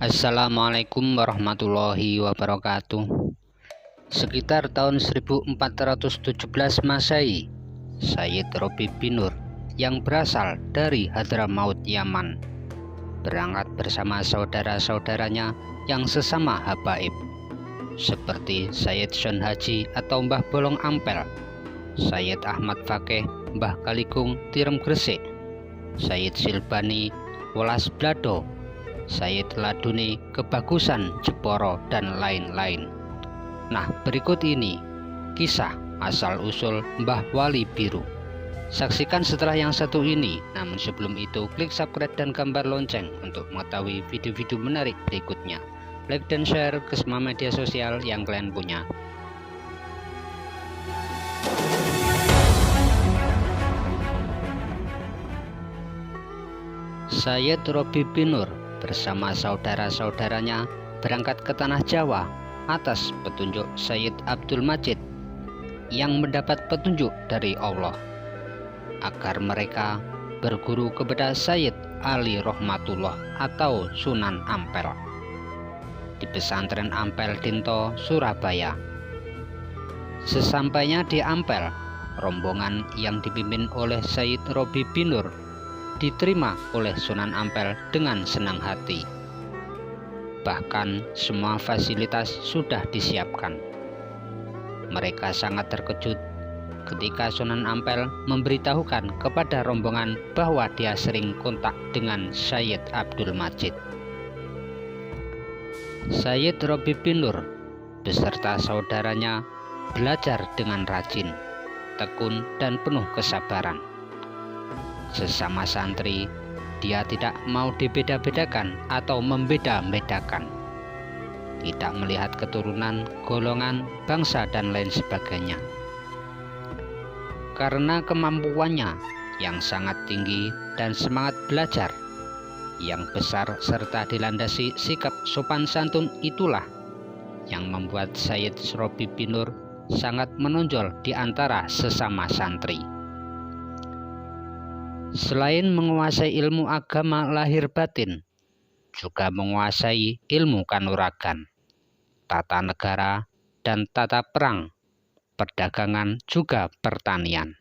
Assalamualaikum warahmatullahi wabarakatuh. Sekitar tahun 1417 Masehi, Sayyid Robi bin Nur yang berasal dari Hadramaut, Yaman, berangkat bersama saudara-saudaranya yang sesama habaib, seperti Sayyid Sun Haji atau Mbah Bolong Ampel, Sayyid Ahmad Fakih, Mbah Kalikung Tirem Gresik, Sayyid Silbani Welas Blado, Sayyid Laduni Kebagusan Jeporo, dan lain-lain. Nah, berikut ini kisah asal-usul Mbah Wali Biru. Saksikan setelah yang satu ini. Namun sebelum itu, klik subscribe dan gambar lonceng untuk mengetahui video-video menarik berikutnya. Like dan share ke semua media sosial yang kalian punya. Sayyid Robi bin Nur bersama saudara-saudaranya berangkat ke tanah Jawa atas petunjuk Sayyid Abdul Majid yang mendapat petunjuk dari Allah agar mereka berguru kepada Sayyid Ali Rahmatullah atau Sunan Ampel di pesantren Ampel Dinto, Surabaya. Sesampainya di Ampel, rombongan yang dipimpin oleh Sayyid Robi bin Nur diterima oleh Sunan Ampel dengan senang hati. Bahkan semua fasilitas sudah disiapkan. Mereka sangat terkejut ketika Sunan Ampel memberitahukan kepada rombongan bahwa dia sering kontak dengan Sayyid Abdul Majid. Sayyid Robi bin Nur beserta saudaranya belajar dengan rajin, tekun, dan penuh kesabaran. Sesama santri, dia tidak mau dibeda-bedakan atau membeda-bedakan, tidak melihat keturunan, golongan, bangsa, dan lain sebagainya. Karena kemampuannya yang sangat tinggi dan semangat belajar yang besar serta dilandasi sikap sopan santun, itulah yang membuat Sayyid Robi bin Nur sangat menonjol di antara sesama santri. Selain menguasai ilmu agama lahir batin, juga menguasai ilmu kanuragan, tata negara, dan tata perang, perdagangan, juga pertanian.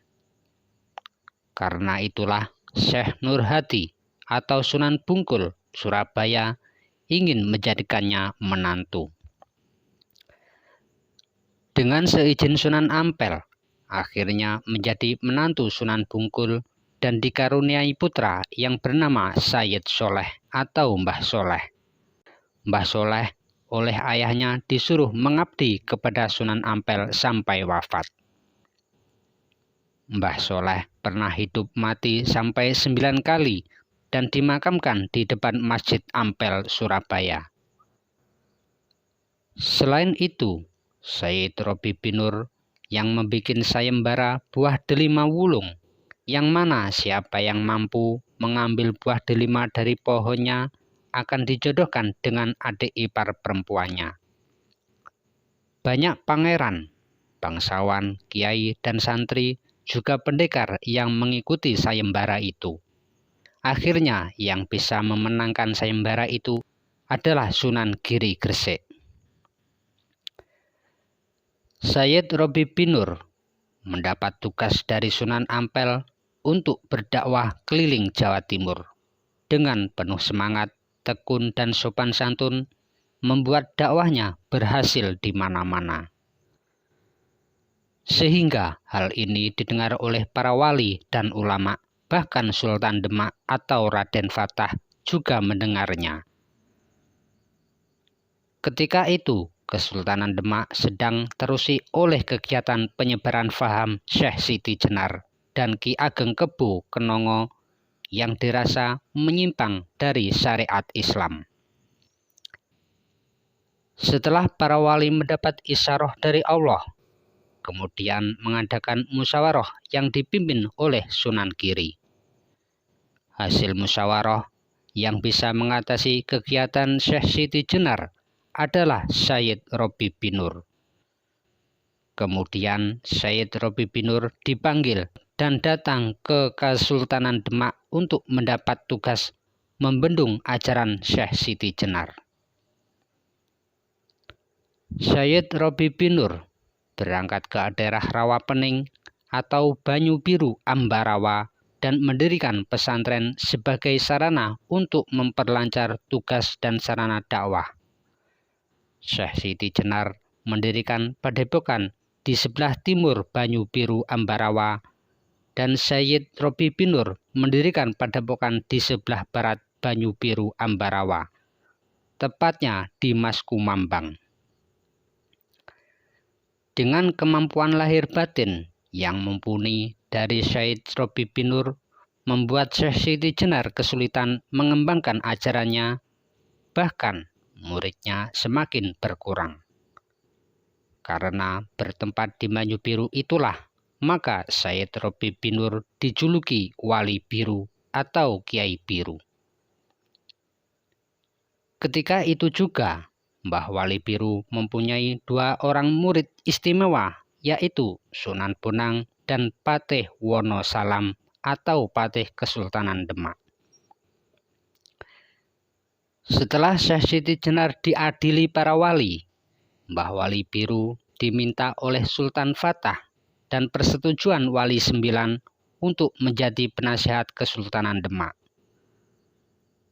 Karena itulah Syekh Nur Hadi atau Sunan Bungkul, Surabaya ingin menjadikannya menantu. Dengan seizin Sunan Ampel, akhirnya menjadi menantu Sunan Bungkul dan dikaruniai putra yang bernama Sayyid Soleh atau Mbah Soleh. Mbah Soleh oleh ayahnya disuruh mengabdi kepada Sunan Ampel sampai wafat. Mbah Soleh pernah hidup mati sampai 9 kali dan dimakamkan di depan Masjid Ampel, Surabaya. Selain itu, Sayyid Robi bin Nur yang membuat sayembara buah delima wulung, yang mana siapa yang mampu mengambil buah delima dari pohonnya akan dijodohkan dengan adik ipar perempuannya. Banyak pangeran, bangsawan, kiai, dan santri, juga pendekar yang mengikuti sayembara itu. Akhirnya yang bisa memenangkan sayembara itu adalah Sunan Giri Gresik. Sayyid Robi bin Nur mendapat tugas dari Sunan Ampel untuk berdakwah keliling Jawa Timur. Dengan penuh semangat, tekun, dan sopan santun, membuat dakwahnya berhasil di mana-mana. Sehingga hal ini didengar oleh para wali dan ulama, bahkan Sultan Demak atau Raden Fatah juga mendengarnya. Ketika itu, Kesultanan Demak sedang terusi oleh kegiatan penyebaran faham Syekh Siti Jenar dan Ki Ageng Kebo Kenongo yang dirasa menyimpang dari syariat Islam. Setelah para wali mendapat isyarah dari Allah, kemudian mengadakan musyawarah yang dipimpin oleh Sunan Giri. Hasil musyawarah yang bisa mengatasi kegiatan Syekh Siti Jenar adalah Sayyid Robi bin Nur. Kemudian Sayyid Robi bin Nur dipanggil dan datang ke Kesultanan Demak untuk mendapat tugas membendung ajaran Syekh Siti Jenar. Syed Robi bin Nur berangkat ke daerah Rawapening atau Banyu Biru Ambarawa dan mendirikan pesantren sebagai sarana untuk memperlancar tugas dan sarana dakwah. Syekh Siti Jenar mendirikan padepokan di sebelah timur Banyu Biru Ambarawa dan Syed Robi bin Nur mendirikan padepokan di sebelah barat Banyu Biru Ambarawa, tepatnya di Maskumambang. Dengan kemampuan lahir batin yang mumpuni dari Syed Robi bin Nur, membuat Syekh Siti Jenar kesulitan mengembangkan ajarannya, bahkan muridnya semakin berkurang. Karena bertempat di Banyu Biru itulah, maka Syed Robi bin Nur dijuluki Wali Biru atau Kiai Biru. Ketika itu juga, Mbah Wali Biru mempunyai 2 orang murid istimewa, yaitu Sunan Bonang dan Patih Wonosalam atau Patih Kesultanan Demak. Setelah Syekh Siti Jenar diadili para wali, Mbah Wali Biru diminta oleh Sultan Fatah dan persetujuan Wali 9 untuk menjadi penasihat Kesultanan Demak.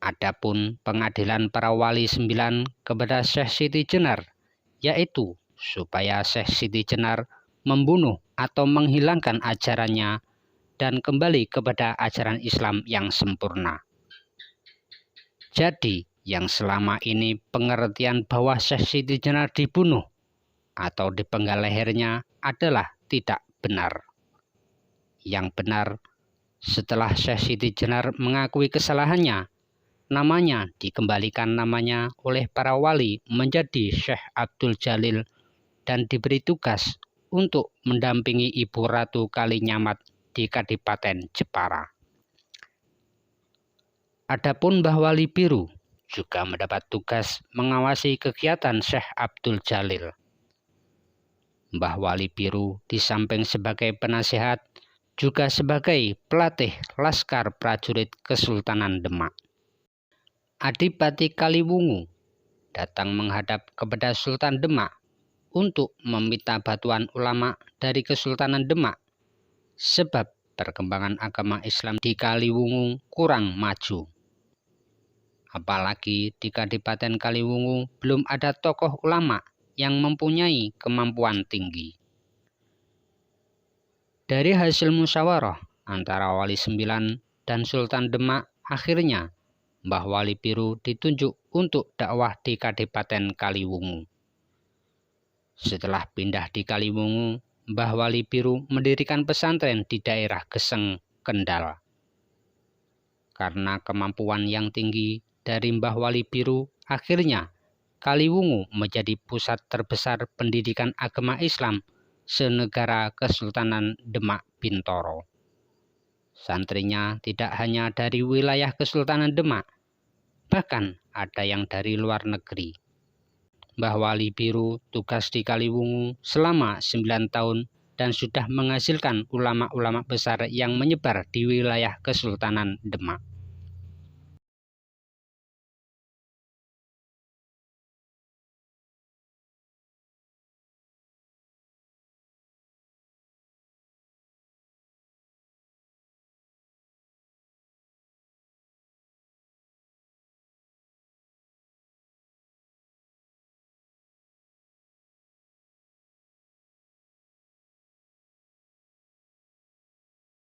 Adapun pengadilan para Wali 9 kepada Syekh Siti Jenar, yaitu supaya Syekh Siti Jenar membunuh atau menghilangkan ajarannya dan kembali kepada ajaran Islam yang sempurna. Jadi, yang selama ini pengertian bahwa Syekh Siti Jenar dibunuh atau dipenggal lehernya adalah tidak benar. Yang benar, setelah Syekh Siti Jenar mengakui kesalahannya, namanya dikembalikan namanya oleh para wali menjadi Syekh Abdul Jalil dan diberi tugas untuk mendampingi Ibu Ratu Kalinyamat di Kadipaten Jepara. Adapun Mbah Wali Biru juga mendapat tugas mengawasi kegiatan Syekh Abdul Jalil. Mbah Wali Biru di samping sebagai penasihat juga sebagai pelatih Laskar Prajurit Kesultanan Demak. Adipati Kaliwungu datang menghadap kepada Sultan Demak untuk meminta bantuan ulama dari Kesultanan Demak, sebab perkembangan agama Islam di Kaliwungu kurang maju. Apalagi di Kadipaten Kaliwungu belum ada tokoh ulama yang mempunyai kemampuan tinggi. Dari hasil musyawarah antara Wali 9 dan Sultan Demak, akhirnya Mbah Wali Biru ditunjuk untuk dakwah di Kadipaten Kaliwungu. Setelah pindah di Kaliwungu, Mbah Wali Biru mendirikan pesantren di daerah Geseng, Kendal. Karena kemampuan yang tinggi dari Mbah Wali Biru, akhirnya Kaliwungu menjadi pusat terbesar pendidikan agama Islam senegara Kesultanan Demak Bintoro. Santrinya tidak hanya dari wilayah Kesultanan Demak, bahkan ada yang dari luar negeri. Mbah Wali Biru tugas di Kaliwungu selama 9 tahun dan sudah menghasilkan ulama-ulama besar yang menyebar di wilayah Kesultanan Demak.